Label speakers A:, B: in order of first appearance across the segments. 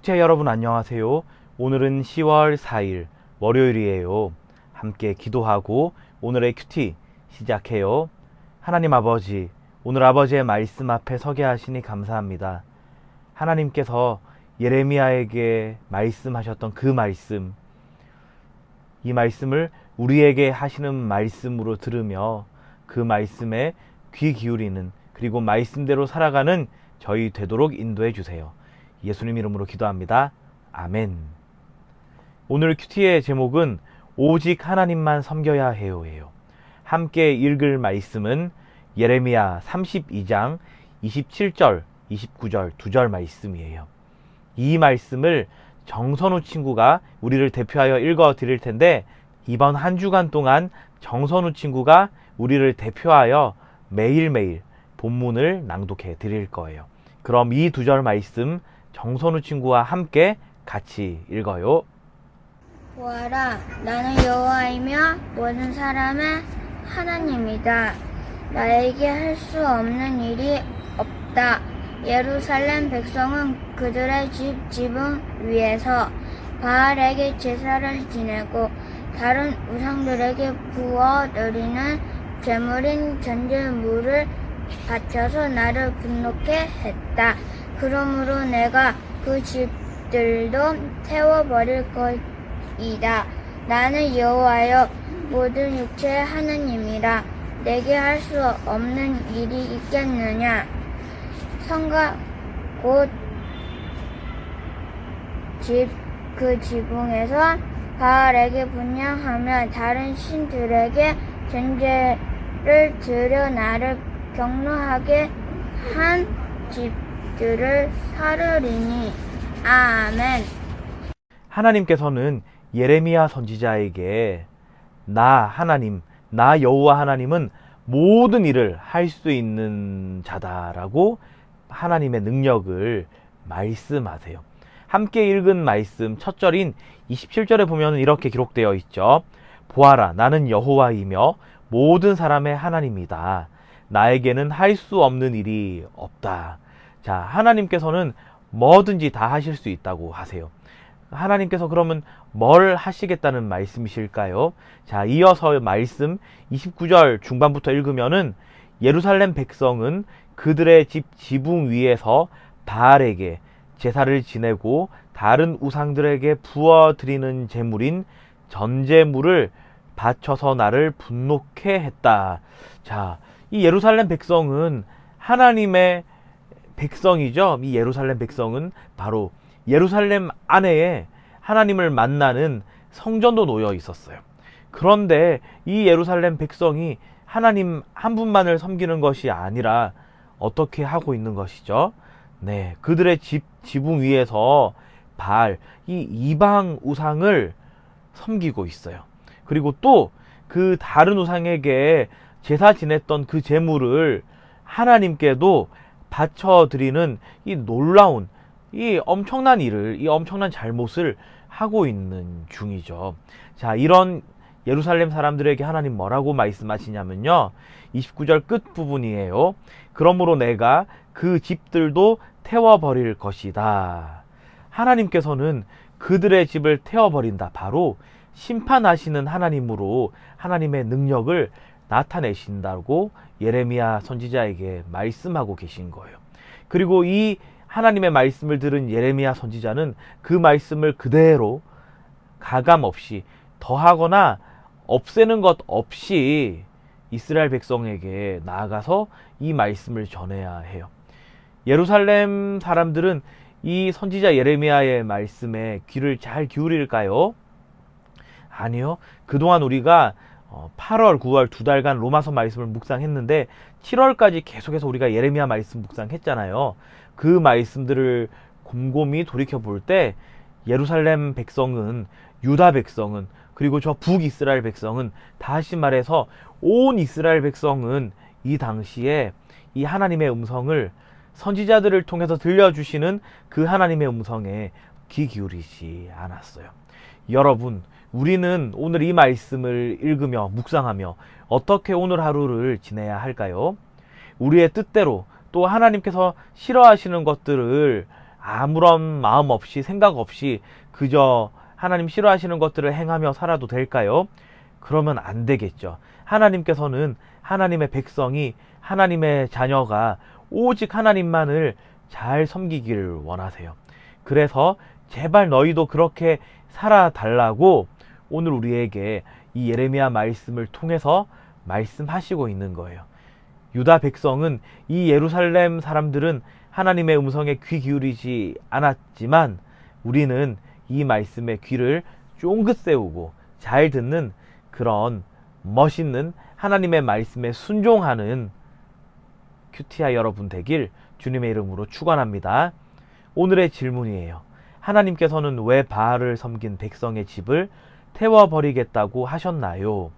A: 애청자 여러분 안녕하세요. 오늘은 10월 4일 월요일이에요. 함께 기도하고 오늘의 큐티 시작해요. 하나님 아버지, 오늘 아버지의 말씀 앞에 서게 하시니 감사합니다. 하나님께서 예레미야에게 말씀하셨던 그 말씀, 이 말씀을 우리에게 하시는 말씀으로 들으며 그 말씀에 귀 기울이는, 그리고 말씀대로 살아가는 저희 되도록 인도해 주세요. 예수님 이름으로 기도합니다. 아멘. 오늘 큐티의 제목은 오직 하나님만 섬겨야 해요예요. 함께 읽을 말씀은 예레미야 32장 27절, 29절 두 절 말씀이에요. 이 말씀을 정선우 친구가 우리를 대표하여 읽어 드릴 텐데, 이번 한 주간 동안 정선우 친구가 우리를 대표하여 매일매일 본문을 낭독해 드릴 거예요. 그럼 이 두 절 말씀 정선우 친구와 함께 같이 읽어요.
B: 보아라, 나는 여호와이며 모든 사람의 하나님이다. 나에게 할 수 없는 일이 없다. 예루살렘 백성은 그들의 지붕 위에서 바알에게 제사를 지내고 다른 우상들에게 부어드리는 제물인 전제물을 바쳐서 나를 분노케 했다. 그러므로 내가 그 집들도 태워버릴 것이다. 나는 여호와여 모든 육체의 하나님이라. 내게 할 수 없는 일이 있겠느냐. 성과 곧 그 지붕에서 바알에게 분향하며 다른 신들에게 전제를 드려 나를 경노하게 한 집들을 사르리니. 아멘.
A: 하나님께서는 예레미야 선지자에게 나 하나님, 나 여호와 하나님은 모든 일을 할 수 있는 자다라고 하나님의 능력을 말씀하세요. 함께 읽은 말씀 첫 절인 27절에 보면 이렇게 기록되어 있죠. 보아라, 나는 여호와이며 모든 사람의 하나님이다. 나에게는 할 수 없는 일이 없다. 자, 하나님께서는 뭐든지 다 하실 수 있다고 하세요. 하나님께서 그러면 뭘 하시겠다는 말씀이실까요? 자, 이어서 말씀 29절 중반부터 읽으면은 예루살렘 백성은 그들의 집 지붕 위에서 바알에게 제사를 지내고 다른 우상들에게 부어드리는 제물인 전제물을 바쳐서 나를 분노케 했다. 자, 이 예루살렘 백성은 하나님의 백성이죠. 이 예루살렘 백성은 바로 예루살렘 안에 하나님을 만나는 성전도 놓여 있었어요. 그런데 이 예루살렘 백성이 하나님 한 분만을 섬기는 것이 아니라 어떻게 하고 있는 것이죠? 네, 그들의 지붕 위에서 바알, 이 이방 우상을 섬기고 있어요. 그리고 또 그 다른 우상에게 제사 지냈던 그 제물을 하나님께도 바쳐드리는 이 놀라운, 이 엄청난 일을, 이 엄청난 잘못을 하고 있는 중이죠. 자, 이런 예루살렘 사람들에게 하나님 뭐라고 말씀하시냐면요, 29절 끝 부분이에요. 그러므로 내가 그 집들도 태워버릴 것이다. 하나님께서는 그들의 집을 태워버린다. 바로 심판하시는 하나님으로 하나님의 능력을 나타내신다고 예레미야 선지자에게 말씀하고 계신 거예요. 그리고 이 하나님의 말씀을 들은 예레미야 선지자는 그 말씀을 그대로 가감 없이 더하거나 없애는 것 없이 이스라엘 백성에게 나아가서 이 말씀을 전해야 해요. 예루살렘 사람들은 이 선지자 예레미야의 말씀에 귀를 잘 기울일까요? 아니요. 그동안 우리가 8월, 9월 두 달간 로마서 말씀을 묵상했는데 7월까지 계속해서 우리가 예레미야 말씀 묵상했잖아요. 그 말씀들을 곰곰이 돌이켜 볼 때 예루살렘 백성은, 유다 백성은, 그리고 저 북이스라엘 백성은, 다시 말해서 온 이스라엘 백성은 이 당시에 이 하나님의 음성을 선지자들을 통해서 들려주시는 그 하나님의 음성에 귀 기울이지 않았어요. 여러분, 우리는 오늘 이 말씀을 읽으며 묵상하며 어떻게 오늘 하루를 지내야 할까요? 우리의 뜻대로 또 하나님께서 싫어하시는 것들을 아무런 마음 없이 생각 없이 그저 하나님 싫어하시는 것들을 행하며 살아도 될까요? 그러면 안 되겠죠. 하나님께서는 하나님의 백성이, 하나님의 자녀가 오직 하나님만을 잘 섬기기를 원하세요. 그래서 제발 너희도 그렇게 살아달라고 오늘 우리에게 이 예레미야 말씀을 통해서 말씀하시고 있는 거예요. 유다 백성은, 이 예루살렘 사람들은 하나님의 음성에 귀 기울이지 않았지만 우리는 이 말씀에 귀를 쫑긋 세우고 잘 듣는 그런 멋있는 하나님의 말씀에 순종하는 큐티아 여러분 되길 주님의 이름으로 축원합니다. 오늘의 질문이에요. 하나님께서는 왜 바알을 섬긴 백성의 집을 태워버리겠다고 하셨나요?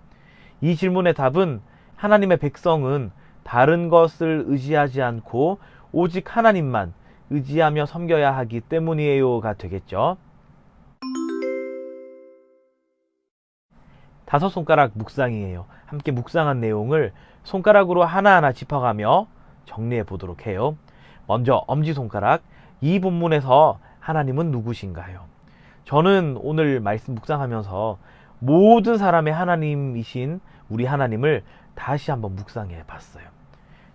A: 이 질문의 답은 하나님의 백성은 다른 것을 의지하지 않고 오직 하나님만 의지하며 섬겨야 하기 때문이에요가 되겠죠. 5손가락 묵상이에요. 함께 묵상한 내용을 손가락으로 하나하나 짚어가며 정리해 보도록 해요. 먼저 엄지손가락, 이 본문에서 하나님은 누구신가요? 저는 오늘 말씀 묵상하면서 모든 사람의 하나님이신 우리 하나님을 다시 한번 묵상해 봤어요.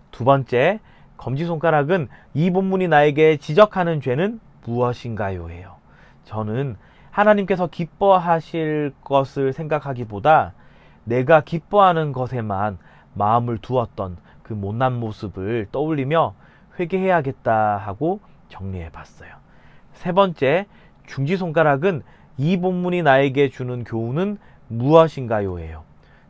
A: 두 번째, 검지손가락은 이 본문이 나에게 지적하는 죄는 무엇인가요? 해요. 저는 하나님께서 기뻐하실 것을 생각하기보다 내가 기뻐하는 것에만 마음을 두었던 그 못난 모습을 떠올리며 회개해야겠다 하고 정리해 봤어요. 세 번째, 중지손가락은 이 본문이 나에게 주는 교훈은 무엇인가요? 해요.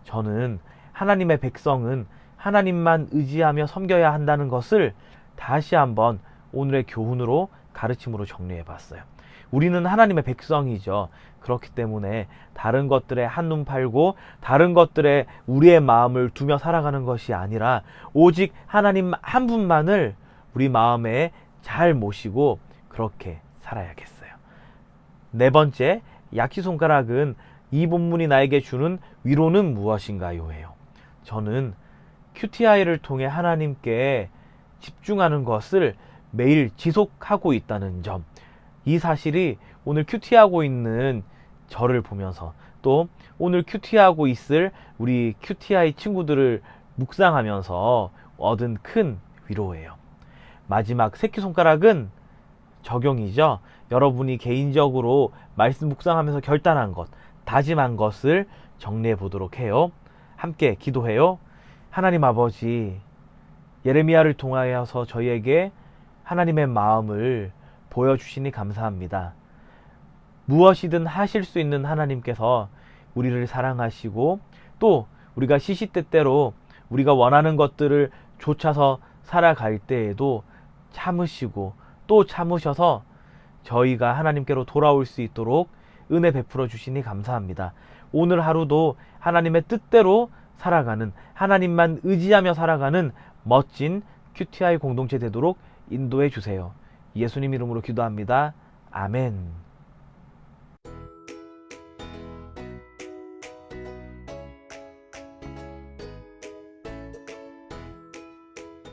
A: 저는 하나님의 백성은 하나님만 의지하며 섬겨야 한다는 것을 다시 한번 오늘의 교훈으로, 가르침으로 정리해 봤어요. 우리는 하나님의 백성이죠. 그렇기 때문에 다른 것들에 한눈 팔고 다른 것들에 우리의 마음을 두며 살아가는 것이 아니라 오직 하나님 한 분만을 우리 마음에 잘 모시고 그렇게 살아야겠어요. 네 번째, 약지손가락은 이 본문이 나에게 주는 위로는 무엇인가요? 해요. 저는 큐티아이를 통해 하나님께 집중하는 것을 매일 지속하고 있다는 점, 이 사실이 오늘 큐티하고 있는 저를 보면서 또 오늘 큐티하고 있을 우리 큐티아이 친구들을 묵상하면서 얻은 큰 위로예요. 마지막 새끼손가락은 적용이죠. 여러분이 개인적으로 말씀 묵상하면서 결단한 것, 다짐한 것을 정리해 보도록 해요. 함께 기도해요. 하나님 아버지, 예레미야를 통하여서 저희에게 하나님의 마음을 보여주시니 감사합니다. 무엇이든 하실 수 있는 하나님께서 우리를 사랑하시고 또 우리가 시시때때로 우리가 원하는 것들을 쫓아서 살아갈 때에도 참으시고 또 참으셔서 저희가 하나님께로 돌아올 수 있도록 은혜 베풀어 주시니 감사합니다. 오늘 하루도 하나님의 뜻대로 살아가는, 하나님만 의지하며 살아가는 멋진 큐티아이 공동체 되도록 인도해 주세요. 예수님 이름으로 기도합니다. 아멘.